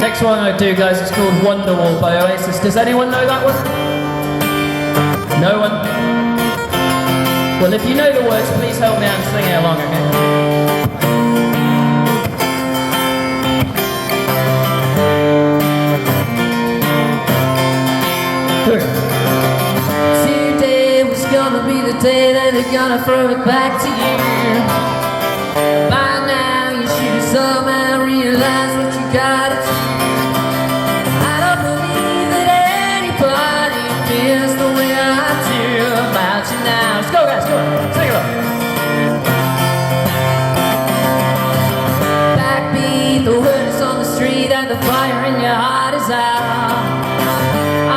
Next one I do, guys, is called Wonderwall by Oasis. Does anyone know that one? No one? Well, if you know the words, please help me out and sing it along, okay? Today was gonna be the day that they're gonna throw it back to you. By now you should somehow realize what you gotta do. I don't believe that anybody feels the way I do about you now. Let's go, guys, go on, sing along. Backbeat, the word is on the street and the fire in your heart is out.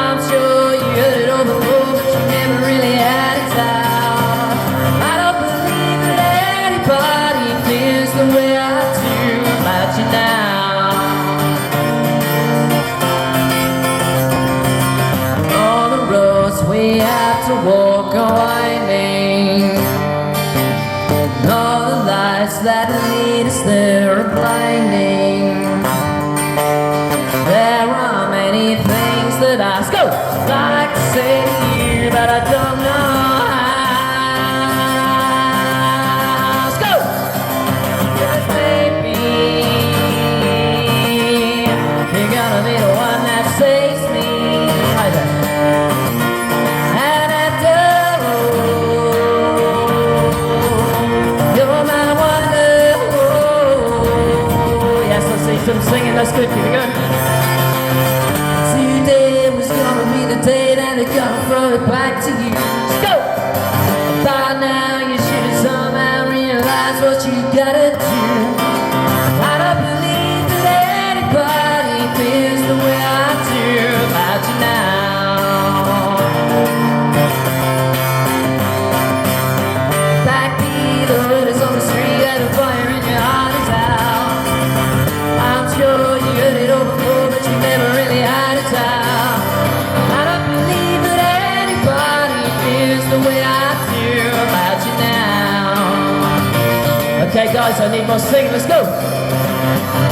I'm sure you heard it all before, but you never really had it out. I don't believe that anybody feels the way I do about you now. On the roads we have to walk are winding, and all the lights that lead us there are blinding. There are many things that I like to say to you, but I don't know how. Let's go! Cause maybe you're gonna be the one that saves me. Hi there. And after all, you're my wonder. Yes, let's see some singing, that's good, keep it going. Today was gonna be the day that they're gonna throw it back to you. Let's go! By now you should have somehow realized what you gotta do. I don't believe that anybody feels the way I do about you now. Backbeat, the hood is on the street and the fire in your heart is out. I'm sure you heard it all before, but you never really had it out. I don't believe that anybody feels the way I do about you now. Okay, guys, I need more singing, let's go!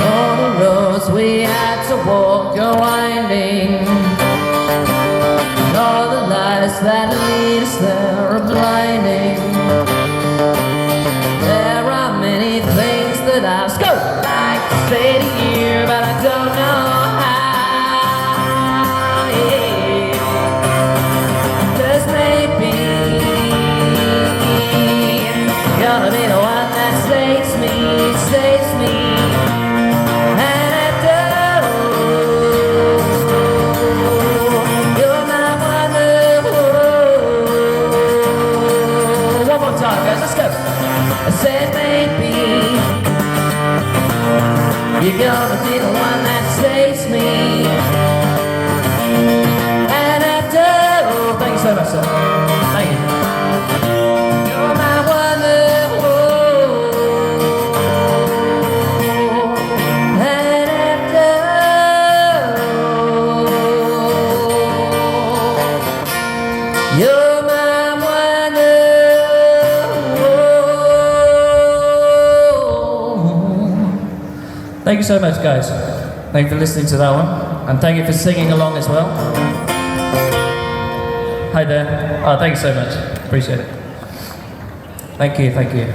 On the roads we had to walk are winding, and all the lights that lead us there are blinding. There are many things that I like to say to you, but I don't know how. Yeah. Just maybe you're gonna be the one that saves me. And after all, you're my wonder. One more time, guys, let's go! I said maybe you're gonna be the one that saves me. And after all, Thank you so much, sir. Thank you. you're my wonder. And after all, you're my wonder. Thank you so much, guys. Thank you for listening to that one, and thank you for singing along as well. Hi there. Oh, thank you so much. Appreciate it. Thank you, thank you.